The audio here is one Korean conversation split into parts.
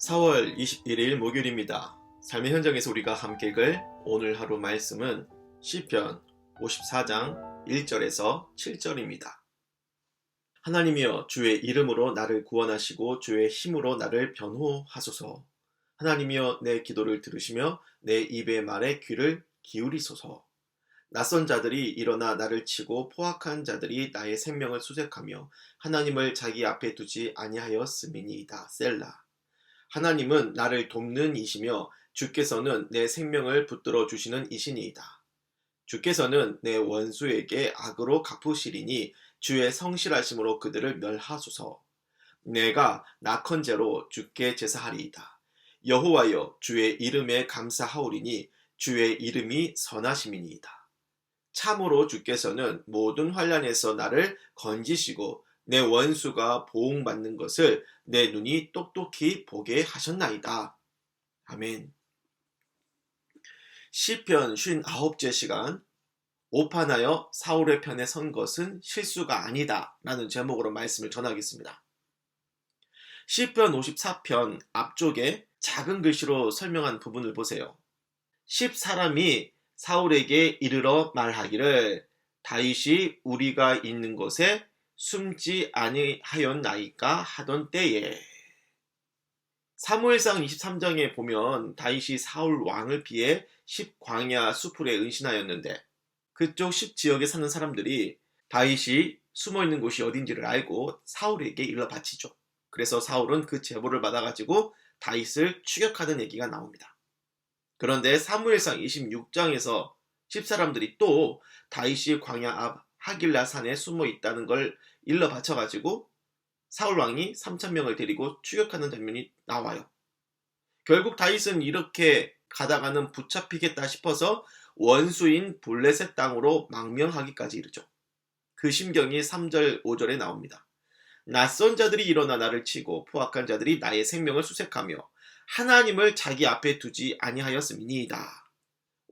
4월 21일 목요일입니다. 삶의 현장에서 우리가 함께 읽을 오늘 하루 말씀은 시편 54장 1절에서 7절입니다. 하나님이여 주의 이름으로 나를 구원하시고 주의 힘으로 나를 변호하소서. 하나님이여 내 기도를 들으시며 내 입의 말에 귀를 기울이소서. 낯선 자들이 일어나 나를 치고 포악한 자들이 나의 생명을 수색하며 하나님을 자기 앞에 두지 아니하였음이니이다. 셀라. 하나님은 나를 돕는 이시며 주께서는 내 생명을 붙들어 주시는 이시니이다. 주께서는 내 원수에게 악으로 갚으시리니 주의 성실하심으로 그들을 멸하소서. 내가 낙헌제로 주께 제사하리이다. 여호와여 주의 이름에 감사하오리니 주의 이름이 선하심이니이다. 참으로 주께서는 모든 환난에서 나를 건지시고 내 원수가 보응받는 것을 내 눈이 똑똑히 보게 하셨나이다. 아멘. 시편 59제 시간 오판하여 사울의 편에 선 것은 실수가 아니다 라는 제목으로 말씀을 전하겠습니다. 시편 54편 앞쪽에 작은 글씨로 설명한 부분을 보세요. 10사람이 사울에게 이르러 말하기를 다윗이 우리가 있는 곳에 숨지 아니하였나이까 하던 때에. 사무엘상 23장에 보면 다윗이 사울 왕을 피해 10광야 수풀에 은신하였는데 그쪽 10지역에 사는 사람들이 다윗이 숨어있는 곳이 어딘지를 알고 사울에게 일러 바치죠. 그래서 사울은 그 제보를 받아가지고 다윗을 추격하는 얘기가 나옵니다. 그런데 사무엘상 26장에서 10사람들이 또 다윗이 광야 앞 하길라 산에 숨어 있다는 걸 일러 바쳐가지고 사울 왕이 3,000명을 데리고 추격하는 장면이 나와요. 결국 다윗은 이렇게 가다가는 붙잡히겠다 싶어서 원수인 블레셋 땅으로 망명하기까지 이르죠. 그 심경이 3절 5절에 나옵니다. 낯선 자들이 일어나 나를 치고 포악한 자들이 나의 생명을 수색하며 하나님을 자기 앞에 두지 아니하였음이니이다.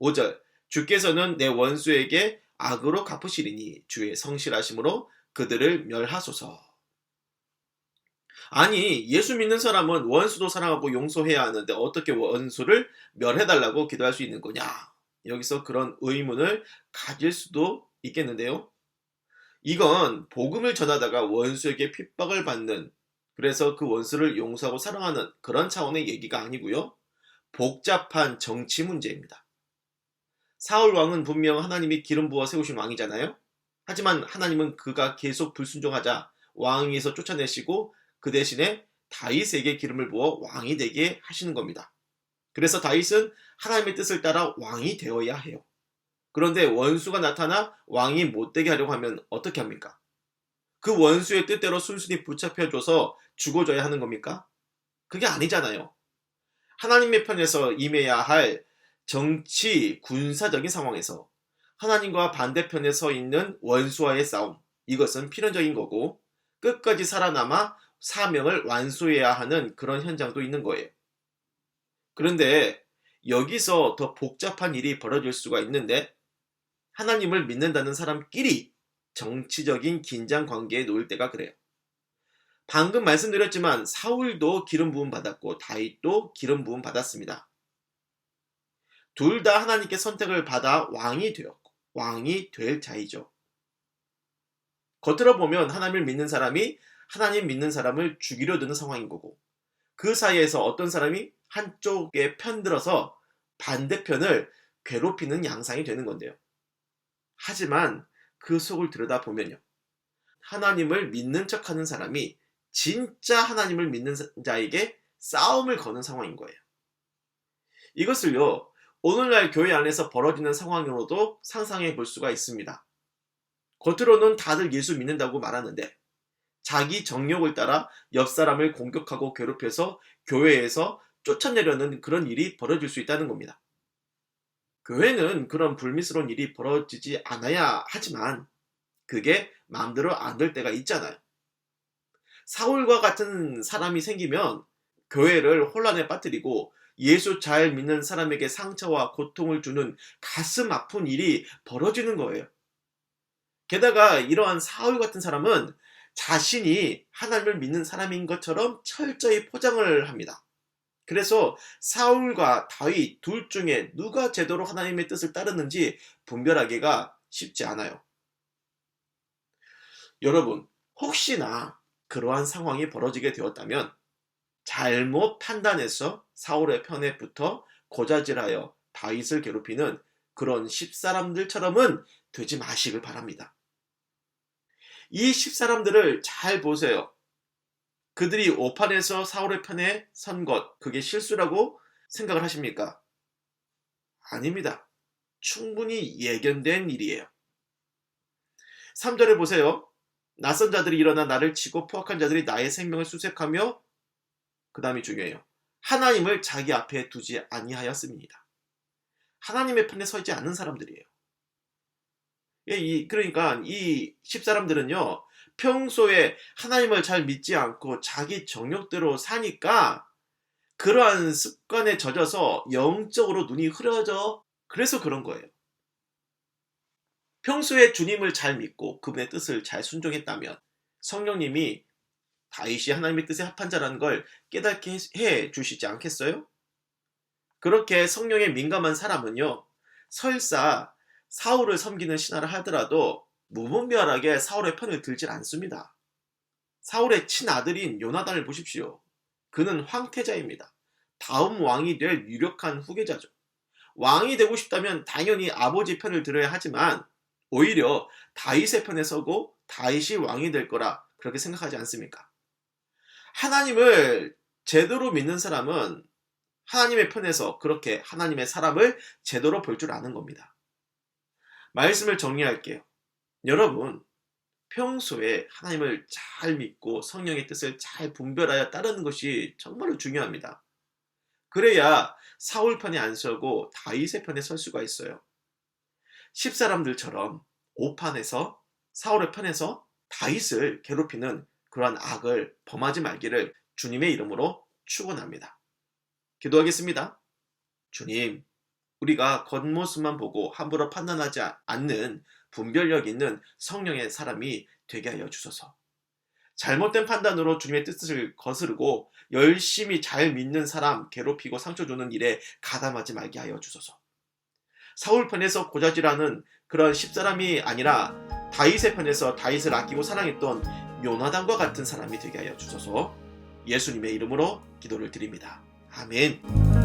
5절 주께서는 내 원수에게 악으로 갚으시리니 주의 성실하심으로 그들을 멸하소서. 아니, 예수 믿는 사람은 원수도 사랑하고 용서해야 하는데 어떻게 원수를 멸해달라고 기도할 수 있는 거냐? 여기서 그런 의문을 가질 수도 있겠는데요. 이건 복음을 전하다가 원수에게 핍박을 받는, 그래서 그 원수를 용서하고 사랑하는 그런 차원의 얘기가 아니고요. 복잡한 정치 문제입니다. 사울 왕은 분명 하나님이 기름 부어 세우신 왕이잖아요. 하지만 하나님은 그가 계속 불순종하자 왕위에서 쫓아내시고 그 대신에 다윗에게 기름을 부어 왕이 되게 하시는 겁니다. 그래서 다윗은 하나님의 뜻을 따라 왕이 되어야 해요. 그런데 원수가 나타나 왕이 못 되게 하려고 하면 어떻게 합니까? 그 원수의 뜻대로 순순히 붙잡혀줘서 죽어줘야 하는 겁니까? 그게 아니잖아요. 하나님의 편에서 임해야 할 정치, 군사적인 상황에서 하나님과 반대편에 서 있는 원수와의 싸움, 이것은 필연적인 거고 끝까지 살아남아 사명을 완수해야 하는 그런 현장도 있는 거예요. 그런데 여기서 더 복잡한 일이 벌어질 수가 있는데 하나님을 믿는다는 사람끼리 정치적인 긴장 관계에 놓일 때가 그래요. 방금 말씀드렸지만 사울도 기름 부음 받았고 다윗도 기름 부음 받았습니다. 둘 다 하나님께 선택을 받아 왕이 되었고 왕이 될 자이죠. 겉으로 보면 하나님을 믿는 사람이 하나님 믿는 사람을 죽이려 드는 상황인 거고 그 사이에서 어떤 사람이 한쪽에 편들어서 반대편을 괴롭히는 양상이 되는 건데요. 하지만 그 속을 들여다보면요. 하나님을 믿는 척하는 사람이 진짜 하나님을 믿는 자에게 싸움을 거는 상황인 거예요. 이것을요. 오늘날 교회 안에서 벌어지는 상황으로도 상상해 볼 수가 있습니다. 겉으로는 다들 예수 믿는다고 말하는데 자기 정욕을 따라 옆 사람을 공격하고 괴롭혀서 교회에서 쫓아내려는 그런 일이 벌어질 수 있다는 겁니다. 교회는 그런 불미스러운 일이 벌어지지 않아야 하지만 그게 마음대로 안 될 때가 있잖아요. 사울과 같은 사람이 생기면 교회를 혼란에 빠뜨리고 예수 잘 믿는 사람에게 상처와 고통을 주는 가슴 아픈 일이 벌어지는 거예요. 게다가 이러한 사울 같은 사람은 자신이 하나님을 믿는 사람인 것처럼 철저히 포장을 합니다. 그래서 사울과 다윗 둘 중에 누가 제대로 하나님의 뜻을 따르는지 분별하기가 쉽지 않아요. 여러분, 혹시나 그러한 상황이 벌어지게 되었다면 잘못 판단해서 사울의 편에 붙어 고자질하여 다윗을 괴롭히는 그런 십사람들처럼은 되지 마시길 바랍니다. 이 십사람들을 잘 보세요. 그들이 오판에서 사울의 편에 선 것, 그게 실수라고 생각을 하십니까? 아닙니다. 충분히 예견된 일이에요. 3절에 보세요. 낯선 자들이 일어나 나를 치고 포악한 자들이 나의 생명을 수색하며, 그 다음이 중요해요. 하나님을 자기 앞에 두지 아니하였습니다. 하나님의 편에 서지 않는 사람들이에요. 그러니까 이 십사람들은요, 평소에 하나님을 잘 믿지 않고 자기 정욕대로 사니까 그러한 습관에 젖어서 영적으로 눈이 흐려져. 그래서 그런 거예요. 평소에 주님을 잘 믿고 그분의 뜻을 잘 순종했다면 성령님이 다윗이 하나님의 뜻에 합한 자라는 걸 깨닫게 해 주시지 않겠어요? 그렇게 성령에 민감한 사람은요, 설사 사울을 섬기는 신하를 하더라도 무분별하게 사울의 편을 들질 않습니다. 사울의 친아들인 요나단을 보십시오. 그는 황태자입니다. 다음 왕이 될 유력한 후계자죠. 왕이 되고 싶다면 당연히 아버지 편을 들어야 하지만 오히려 다윗의 편에 서고 다윗이 왕이 될 거라 그렇게 생각하지 않습니까? 하나님을 제대로 믿는 사람은 하나님의 편에서 그렇게 하나님의 사람을 제대로 볼 줄 아는 겁니다. 말씀을 정리할게요. 여러분, 평소에 하나님을 잘 믿고 성령의 뜻을 잘 분별하여 따르는 것이 정말로 중요합니다. 그래야 사울 편에 안 서고 다윗의 편에 설 수가 있어요. 십사람들처럼 오판에서 사울의 편에서 다윗을 괴롭히는 그러한 악을 범하지 말기를 주님의 이름으로 축원합니다. 기도하겠습니다. 주님, 우리가 겉모습만 보고 함부로 판단하지 않는 분별력 있는 성령의 사람이 되게 하여 주소서. 잘못된 판단으로 주님의 뜻을 거스르고 열심히 잘 믿는 사람 괴롭히고 상처 주는 일에 가담하지 말게 하여 주소서. 사울 편에서 고자질하는 그런 십사람이 아니라 다윗의 편에서 다윗을 아끼고 사랑했던 요나단과 같은 사람이 되게 하여 주소서. 예수님의 이름으로 기도를 드립니다. 아멘.